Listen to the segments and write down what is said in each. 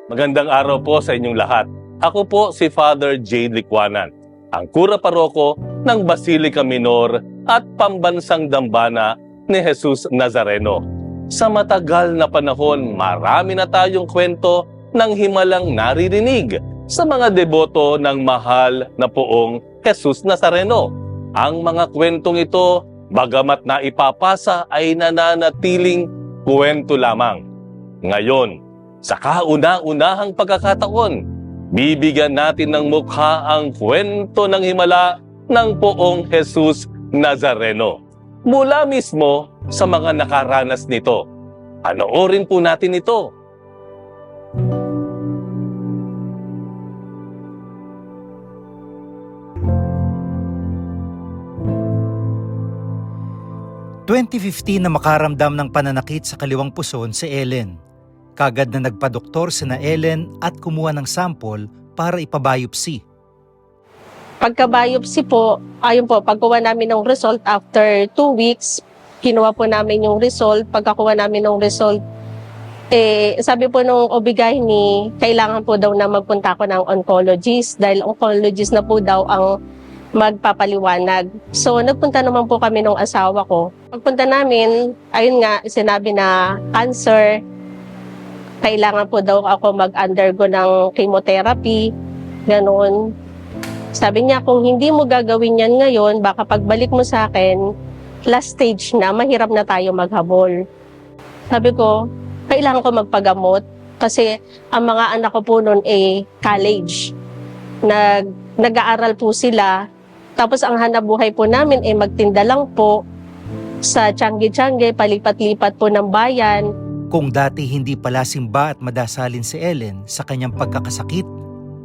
Magandang araw po sa inyong lahat. Ako po si Father Jade Licuanan, ang Kura Paroko ng Basilica Minor at Pambansang Dambana ni Jesus Nazareno. Sa matagal na panahon, marami na tayong kwento ng himalang naririnig sa mga deboto ng mahal na poong Jesus Nazareno. Ang mga kwentong ito, bagamat na ipapasa ay nananatiling kwento lamang. Ngayon, sa kauna-unahang pagkakataon, bibigyan natin ng mukha ang kwento ng himala ng poong Jesus Nazareno. Mula mismo sa mga nakaranas nito. Panoorin po natin ito. ...2015 na makaramdam ng pananakit sa kaliwang puson si Ellen. Kagad na nagpadoktor sina Ellen at kumuha ng sample para ipabiopsy. Pagka-biopsy po, pagkuha namin ng result after 2 weeks, kinuha po namin yung result. Pagkakuha namin ng result, sabi po nung OB-GYN, kailangan po daw na magpunta ako ng oncologist dahil oncologist na po daw ang magpapaliwanag. So, nagpunta naman po kami ng asawa ko. Pagpunta namin, ayun nga, sinabi na cancer, kailangan po daw ako mag-undergo ng chemotherapy, ganoon. Sabi niya, kung hindi mo gagawin yan ngayon, baka pagbalik mo sa akin, last stage na, mahirap na tayo maghabol. Sabi ko, kailangan ko magpagamot kasi ang mga anak ko po noon college. Nag-aaral po sila. Tapos ang hanap buhay po namin magtinda lang po sa tiyangge-tiyangge, palipat-lipat po ng bayan. Kung dati hindi pala simba at madasalin si Ellen sa kanyang pagkakasakit,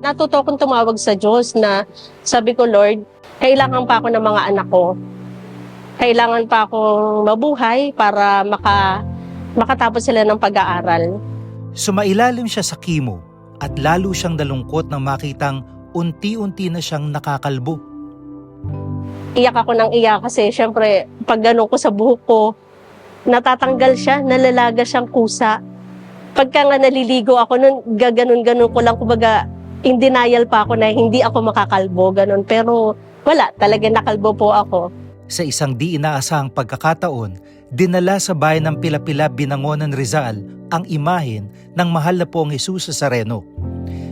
Natuto akong tumawag sa Diyos na sabi ko, Lord, kailangan pa ako ng mga anak ko. Kailangan pa akong mabuhay para makatapos sila ng pag-aaral. sumailalim siya sa chemo at lalo siyang nalungkot nang makitang unti-unti na siyang nakakalbo. Iyak ako ng iyak kasi syempre pag ganun ko sa buhok ko, natatanggal siya, nalalaga siyang kusa. Pagka nga naliligo ako nun, gaganon-ganon ko lang, kumbaga in denial pa ako na hindi ako makakalbo, ganun. Pero wala, talaga nakalbo po ako. Sa isang di inaasahang pagkakataon, dinala sa bayan ng Pila-Pila, Binangonan, Rizal ang imahen ng mahal na poong Jesus Nazareno.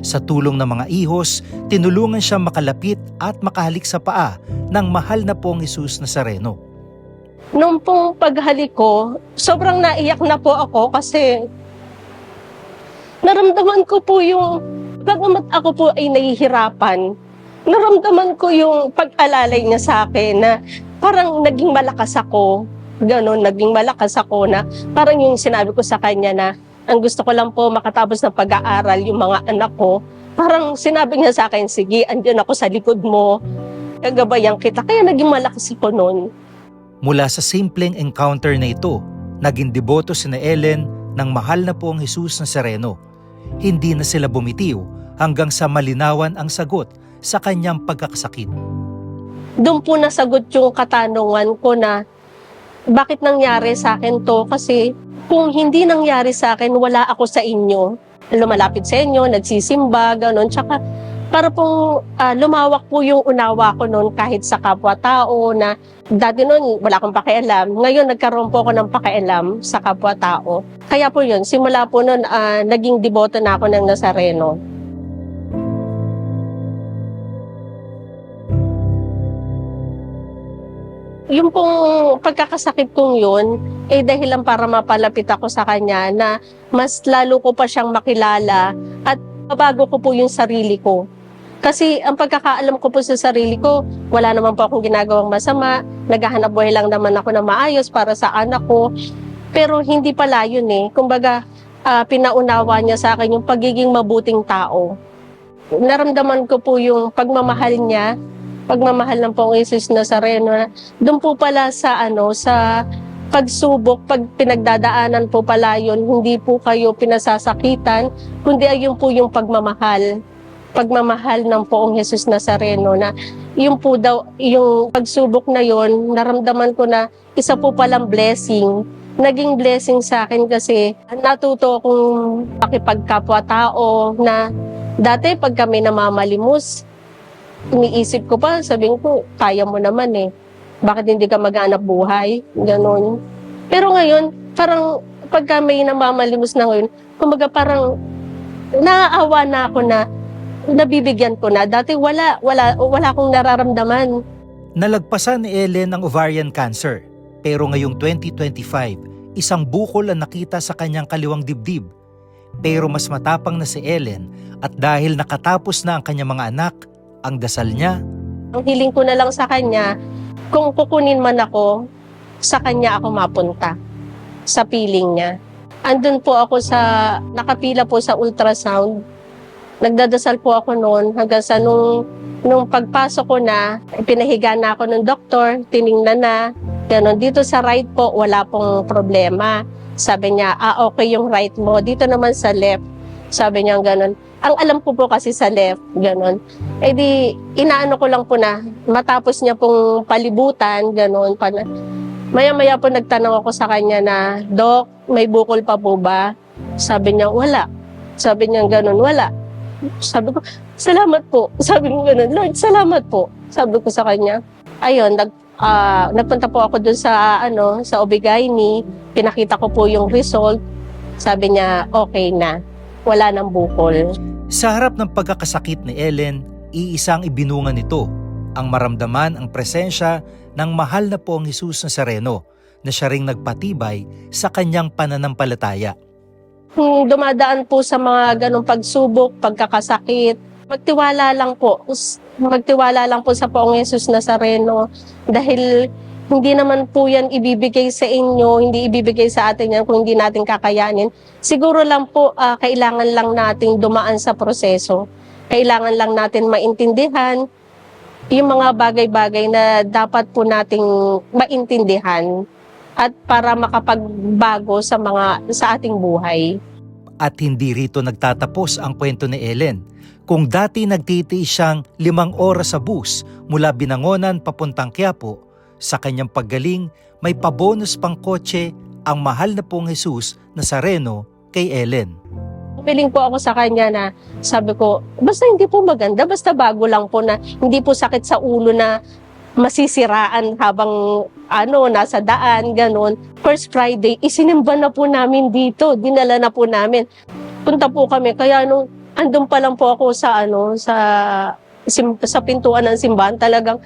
Sa tulong ng mga ihos, tinulungan siya makalapit at makahalik sa paa ng mahal na poong Jesus Nazareno. Nung pong paghalik ko, sobrang naiyak na po ako kasi naramdaman ko po yung, bagamat ako po ay nahihirapan, naramdaman ko yung pag-alalay niya sa akin na parang naging malakas ako, naging malakas ako na parang yung sinabi ko sa kanya na ang gusto ko lang po makatapos ng pag-aaral yung mga anak ko. Parang sinabi niya sa akin, sige, andyan ako sa likod mo, gagabayan kita. Kaya naging malakas ako noon. Mula sa simpleng encounter na ito, naging deboto sina Ellen ng mahal na poong Jesus Nazareno. Hindi na sila bumitiw hanggang sa malinawan ang sagot sa kanyang pagkakasakit. Doon po nasagot yung katanungan ko na bakit nangyari sa akin to? Kasi kung hindi nangyari sa akin, wala ako sa inyo. Lumalapit sa inyo, nagsisimba, gano'n. Tsaka para pong lumawak po yung unawa ko noon kahit sa kapwa-tao na dati noon wala akong pakialam. Ngayon nagkaroon po ako ng pakialam sa kapwa-tao. Kaya po yun, simula po noon naging deboto na ako ng Nazareno. Yung pong pagkakasakit kong yun, dahilan para mapalapit ako sa kanya na mas lalo ko pa siyang makilala at mabago ko po yung sarili ko. Kasi ang pagkakaalam ko po sa sarili ko, wala naman po akong ginagawang masama, naghahanap buhay lang naman ako na maayos para sa anak ko. Pero hindi pala yun Kumbaga, pinaunawa niya sa akin yung pagiging mabuting tao. Naramdaman ko po yung pagmamahal niya, pagmamahal ng poong Jesus Nazareno. Doon po pala sa sa pagsubok, pag pinagdadaanan po pala yun, hindi po kayo pinasasakitan, kundi ayun po yung pagmamahal. Pagmamahal ng poong Jesus Nazareno na yung po daw, yung pagsubok na yon, naramdaman ko na isa po palang blessing naging blessing sa akin kasi natuto akong pakipagkapwa-tao na dati pag kami namamalimos, iniisip ko pa, sabihin ko, kaya mo naman eh. Bakit hindi ka mag-aanap buhay? Ganon. Pero ngayon, parang pag kami namamalimos na ngayon, kumbaga parang naaawa na ako na nabibigyan ko na. Dati wala akong nararamdaman. Nalagpasan ni Ellen ang ovarian cancer. Pero ngayong 2025, isang bukol ang nakita sa kanyang kaliwang dibdib. Pero mas matapang na si Ellen at dahil nakatapos na ang kanyang mga anak, ang dasal niya. Ang hiling ko na lang sa kanya, kung kukunin man ako, sa kanya ako mapunta. Sa piling niya. Andun po ako nakapila po sa ultrasound. Nagdadasal po ako noon hanggang sa nung pagpasok ko na, pinahiga na ako ng doktor, tiningnan na. Ganon. Dito sa right po, wala pong problema. Sabi niya, okay yung right mo. Dito naman sa left, sabi niya ganon. Ang alam ko po kasi sa left, ganon. Eh di, inaano ko lang po na, matapos niya pong palibutan, ganon. Maya-maya po nagtanong ako sa kanya na, Dok, may bukol pa po ba? Sabi niya, wala. Sabi niya ganon, wala. Sabi ko, salamat po. Sabi ko ganon, Lord, salamat po. Sabi ko sa kanya. Ayun, nagpunta po ako dun sa OB/GYN, pinakita ko po yung result. Sabi niya, okay na. Wala nang bukol. Sa harap ng pagkakasakit ni Ellen, iisang ibinunga nito ang maramdaman ang presensya ng mahal na poong Jesus Nazareno na siya ring nagpatibay sa kanyang pananampalataya. Kung dumadaan po sa mga ganong pagsubok, pagkakasakit, magtiwala lang po. Magtiwala lang po sa poong Jesus Nazareno dahil hindi naman po yan ibibigay sa inyo, hindi ibibigay sa atin yan kung hindi natin kakayanin. Siguro lang po, kailangan lang nating dumaan sa proseso. Kailangan lang natin maintindihan yung mga bagay-bagay na dapat po nating maintindihan at para makapagbago sa ating buhay. At hindi rito nagtatapos ang kwento ni Ellen. Kung dati nagtitiis siyang 5 oras sa bus mula Binangonan papuntang Quiapo, sa kanyang paggaling may pabonus pang kotse ang mahal na pong Jesus Nazareno kay Ellen. Feeling po ako sa kanya na sabi ko, basta hindi po maganda, basta bago lang po na hindi po sakit sa ulo na masisiraan habang nasa daan, ganun. First Friday, isinimba na po namin dito, dinala na po namin. Punta po kami, kaya andun pa lang po ako sa pintuan ng simbahan, talagang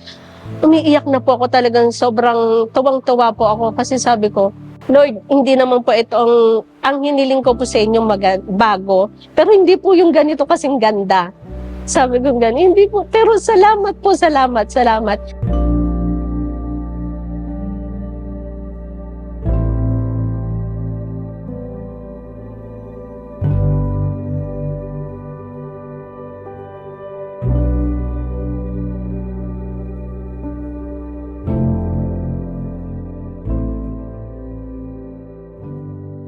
umiiyak na po ako, talagang sobrang tuwang-tuwa po ako kasi sabi ko, Lord, hindi naman po ito ang hiniling ko po sa inyo bago, pero hindi po yung ganito kasing ganda. Sabi ko hindi po, pero salamat po, salamat.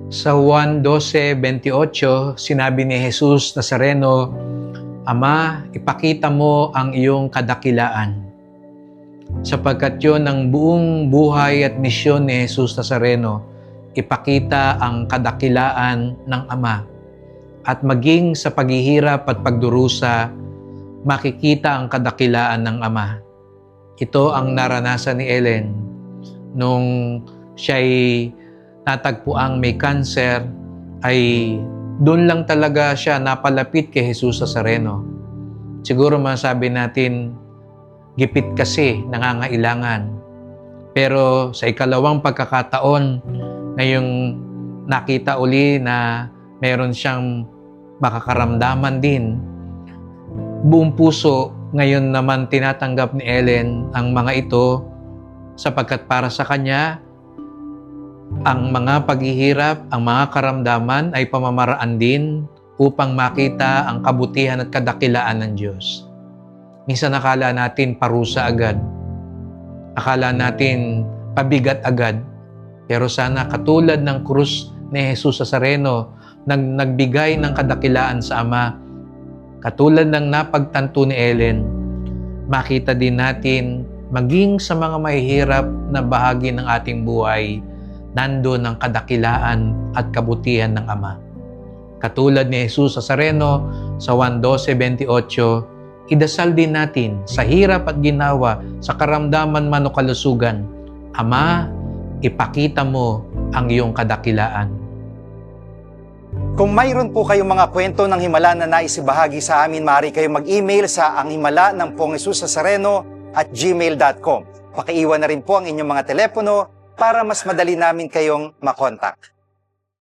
Sa Juan 12:28, sinabi ni Jesus Nazareno, Ama, ipakita mo ang iyong kadakilaan. Sapagkat yun ang buong buhay at misyon ni Jesus Nazareno, ipakita ang kadakilaan ng Ama. At maging sa paghihirap at pagdurusa, makikita ang kadakilaan ng Ama. Ito ang naranasan ni Ellen nung siya'y natagpuang may cancer, ay doon lang talaga siya napalapit kay Jesus Nazareno. Siguro masabi natin, gipit kasi, nangangailangan. Pero sa ikalawang pagkakataon, ngayong nakita uli na meron siyang makakaramdaman din, buong puso, ngayon naman tinatanggap ni Ellen ang mga ito sapagkat para sa kanya, ang mga paghihirap, ang mga karamdaman ay pamamaraan din upang makita ang kabutihan at kadakilaan ng Diyos. Minsan akala natin parusa agad. Akala natin pabigat agad. Pero sana katulad ng krus ni Jesus Nazareno, nagbigay ng kadakilaan sa Ama, katulad ng napagtanto ni Ellen, makita din natin maging sa mga mahihirap na bahagi ng ating buhay nandun ang kadakilaan at kabutihan ng Ama. Katulad ni Jesus Nazareno sa Juan 12:28, idasal din natin sa hirap at ginawa, sa karamdaman man o kalusugan, Ama, ipakita mo ang iyong kadakilaan. Kung mayroon po kayong mga kwento ng himala na nais ibahagi sa amin, maaari kayong mag-email sa anghimala ng Poong Jesus Nazareno @gmail.com. Pakiiwan na rin po ang inyong mga telepono para mas madali namin kayong makontak.